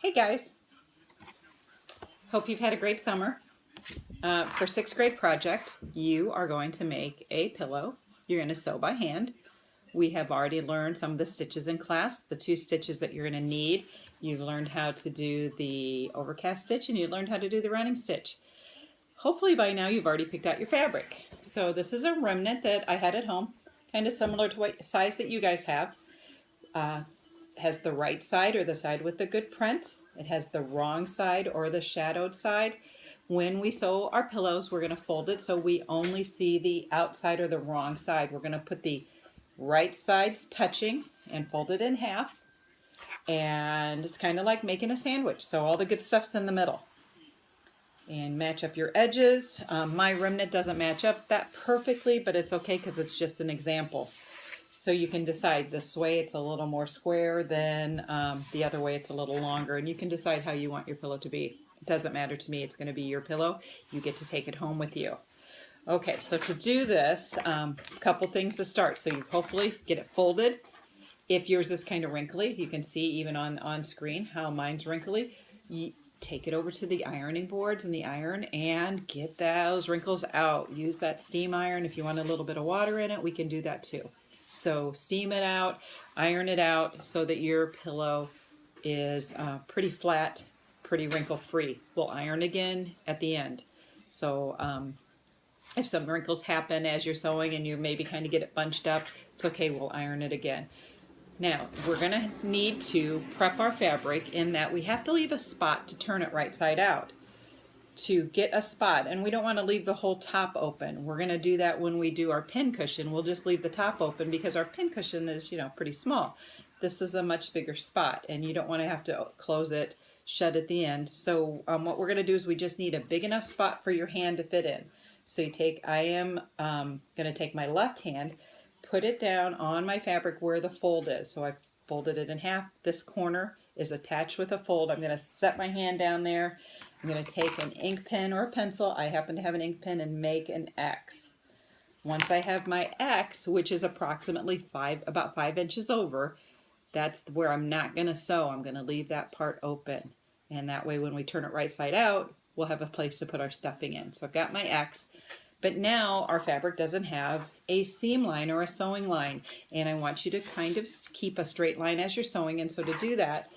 Hey guys, hope you've had a great summer. For sixth grade project, you are going to make a pillow. You're going to sew by hand. We have already learned some of the stitches in class, the two stitches that you're going to need. You've learned how to do the overcast stitch and you learned how to do the running stitch. Hopefully by now you've already picked out your fabric. So this is a remnant that I had at home, kind of similar to what size that you guys have. Has the right side or the side with the good print. It has the wrong side or the shadowed side. When we sew our pillows, we're going to fold it so we only see the outside or the wrong side. We're going to put the right sides touching and fold it in half. And it's kind of like making a sandwich. So all the good stuff's in the middle. And match up your edges. My remnant doesn't match up that perfectly, but it's okay because it's just an example. So you can decide this way it's a little more square than the other way it's a little longer, and you can decide how you want your pillow to be. It doesn't matter to me, it's going to be your pillow. You get to take it home with you. Okay, so to do this, a couple things to start. So you hopefully get it folded. If yours is kind of wrinkly, you can see even on screen how mine's wrinkly. You take it over to the ironing boards and the iron and get those wrinkles out. Use that steam iron. If you want a little bit of water in it, we can do that too. So steam it out, iron it out so that your pillow is pretty flat, pretty wrinkle free. We'll iron again at the end. So if some wrinkles happen as you're sewing and you maybe kind of get it bunched up, it's okay, we'll iron it again. Now, we're going to need to prep our fabric in that we have to leave a spot to turn it right side out. To get a spot, and we don't want to leave the whole top open. We're going to do that when we do our pin cushion. We'll just leave the top open because our pin cushion is, pretty small. This is a much bigger spot and you don't want to have to close it shut at the end. So what we're going to do is we just need a big enough spot for your hand to fit in. So I am going to take my left hand, put it down on my fabric where the fold is. So I've folded it in half. This corner is attached with a fold. I'm going to set my hand down there. I'm going to take an ink pen or a pencil. I happen to have an ink pen and make an X. Once I have my X, which is approximately about 5 inches over, that's where I'm not going to sew. I'm going to leave that part open. And that way when we turn it right side out, we'll have a place to put our stuffing in. So I've got my X. But now our fabric doesn't have a seam line or a sewing line. And I want you to kind of keep a straight line as you're sewing. And so to do that,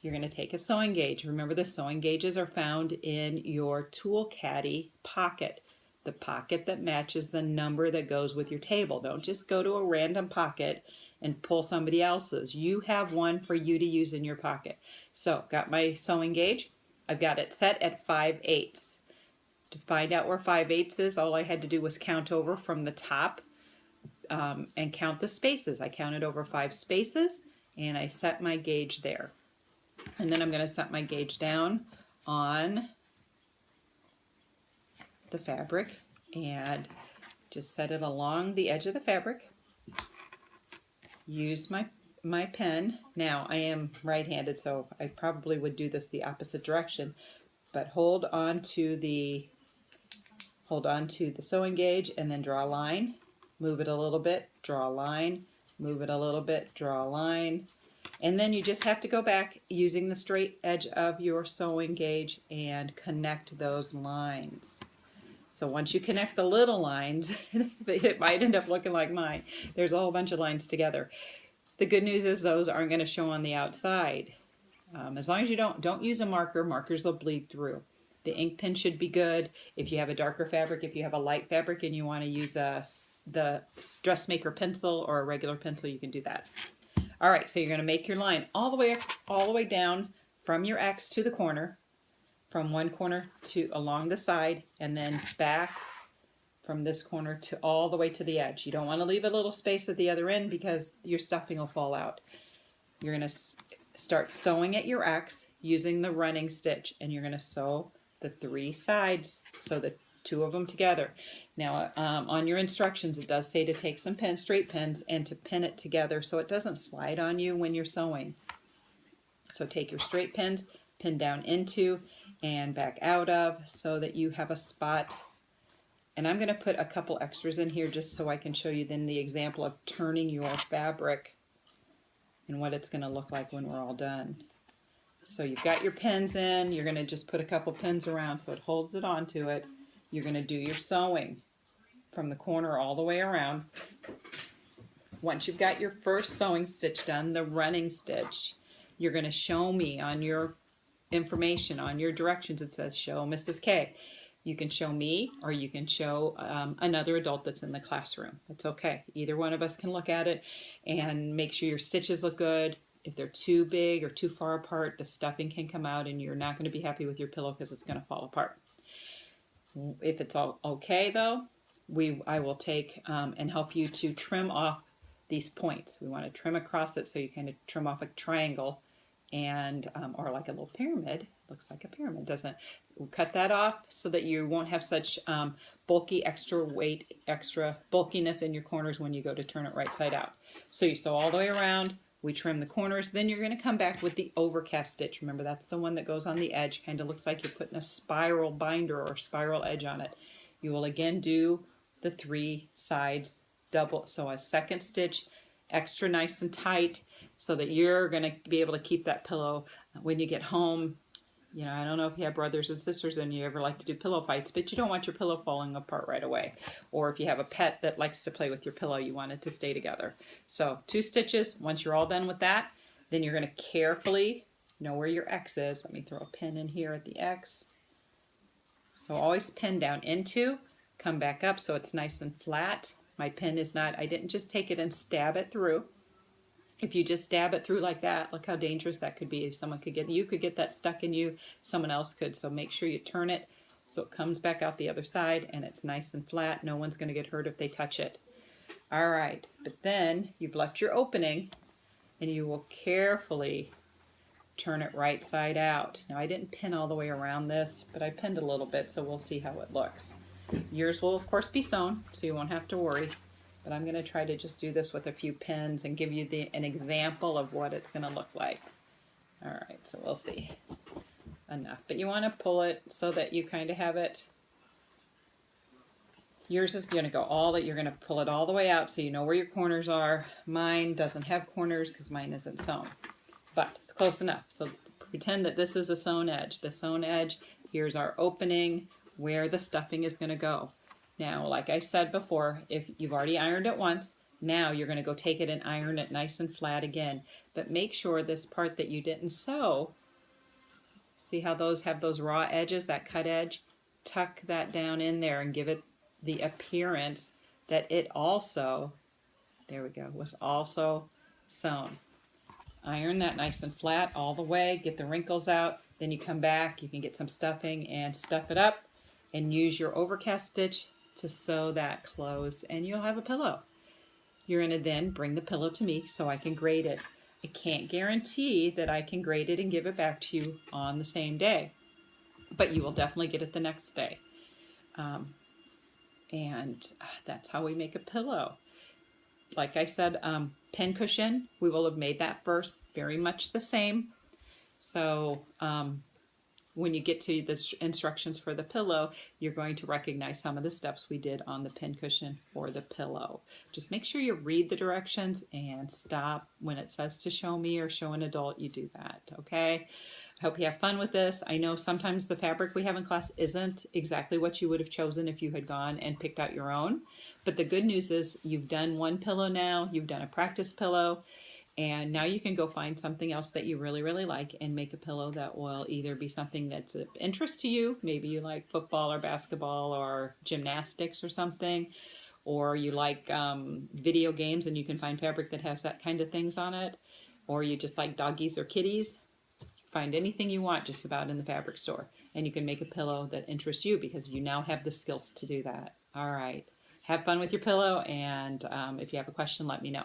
you're going to take a sewing gauge. Remember, the sewing gauges are found in your tool caddy pocket, the pocket that matches the number that goes with your table. Don't just go to a random pocket and pull somebody else's. You have one for you to use in your pocket. So, got my sewing gauge. I've got it set at 5/8. To find out where 5/8 is, all I had to do was count over from the top and count the spaces. I counted over 5 spaces and I set my gauge there. And then I'm going to set my gauge down on the fabric and just set it along the edge of the fabric. Use my pen. Now I am right-handed, so I probably would do this the opposite direction, but hold on to the sewing gauge and then draw a line. Move it a little bit, draw a line, move it a little bit, draw a line. And then you just have to go back using the straight edge of your sewing gauge and connect those lines. So once you connect the little lines, it might end up looking like mine. There's a whole bunch of lines together. The good news is those aren't going to show on the outside. As long as you don't use a marker, markers will bleed through. The ink pen should be good. If you have a darker fabric, if you have a light fabric and you want to use the dressmaker pencil or a regular pencil, you can do that. All right, so you're going to make your line all the way down from your X to the corner, from one corner to along the side, and then back from this corner to all the way to the edge. You don't want to leave a little space at the other end because your stuffing will fall out. You're going to start sewing at your X using the running stitch, and you're going to sew the 3 sides, so the 2 of them together. Now on your instructions it does say to take some straight pins and to pin it together so it doesn't slide on you when you're sewing. So take your straight pins, pin down into and back out of so that you have a spot. And I'm going to put a couple extras in here just so I can show you then the example of turning your fabric and what it's going to look like when we're all done. So you've got your pins in. You're going to just put a couple pins around so it holds it onto it. You're going to do your sewing from the corner all the way around. Once you've got your first sewing stitch done, the running stitch, you're going to show me on your information, on your directions. It says show Mrs. K. You can show me or you can show another adult that's in the classroom. It's okay. Either one of us can look at it and make sure your stitches look good. If they're too big or too far apart, the stuffing can come out and you're not going to be happy with your pillow because it's going to fall apart. If it's all okay though, I will take and help you to trim off these points. We want to trim across it so you kind of trim off a triangle and or like a little pyramid. Looks like a pyramid, doesn't it? We'll cut that off so that you won't have such bulky extra weight, extra bulkiness in your corners when you go to turn it right side out. So you sew all the way around. We trim the corners, then you're going to come back with the overcast stitch. Remember, that's the one that goes on the edge. Kind of looks like you're putting a spiral binder or spiral edge on it. You will again do the 3 sides double. So a second stitch, extra nice and tight so that you're going to be able to keep that pillow when you get home. You know, I don't know if you have brothers and sisters and you ever like to do pillow fights, but you don't want your pillow falling apart right away. Or if you have a pet that likes to play with your pillow, you want it to stay together. So 2 stitches. Once you're all done with that, then you're going to carefully know where your X is. Let me throw a pin in here at the X. So always pin down into, come back up so it's nice and flat. My pin is not, I didn't just take it and stab it through. If you just stab it through like that, look how dangerous that could be. If someone could get, you could get that stuck in you, someone else could. So make sure you turn it so it comes back out the other side and it's nice and flat. No one's going to get hurt if they touch it. All right, but then you've left your opening and you will carefully turn it right side out. Now I didn't pin all the way around this, but I pinned a little bit, so we'll see how it looks. Yours will of course be sewn, so you won't have to worry. But I'm going to try to just do this with a few pins and give you an example of what it's going to look like. All right, so we'll see. Enough. But you want to pull it so that you kind of have it. Yours is going to go you're going to pull it all the way out so you know where your corners are. Mine doesn't have corners because mine isn't sewn. But it's close enough. So pretend that this is a sewn edge. The sewn edge, here's our opening where the stuffing is going to go. Now, like I said before, if you've already ironed it once, now you're going to go take it and iron it nice and flat again. But make sure this part that you didn't sew, see how those have those raw edges, that cut edge? Tuck that down in there and give it the appearance that it also, there we go, was also sewn. Iron that nice and flat all the way, get the wrinkles out, then you come back, you can get some stuffing and stuff it up and use your overcast stitch to sew that close and you'll have a pillow. You're going to then bring the pillow to me so I can grade it. I can't guarantee that I can grade it and give it back to you on the same day, but you will definitely get it the next day. And that's how we make a pillow. Like I said, pin cushion, we will have made that first, very much the same. So when you get to the instructions for the pillow, you're going to recognize some of the steps we did on the pin cushion for the pillow. Just make sure you read the directions and stop when it says to show me or show an adult, you do that, okay? I hope you have fun with this. I know sometimes the fabric we have in class isn't exactly what you would have chosen if you had gone and picked out your own. But the good news is you've done one pillow now, you've done a practice pillow, and now you can go find something else that you really, really like and make a pillow that will either be something that's of interest to you. Maybe you like football or basketball or gymnastics or something, or you like video games and you can find fabric that has that kind of things on it, or you just like doggies or kitties. Find anything you want just about in the fabric store, and you can make a pillow that interests you because you now have the skills to do that. All right. Have fun with your pillow, and if you have a question, let me know.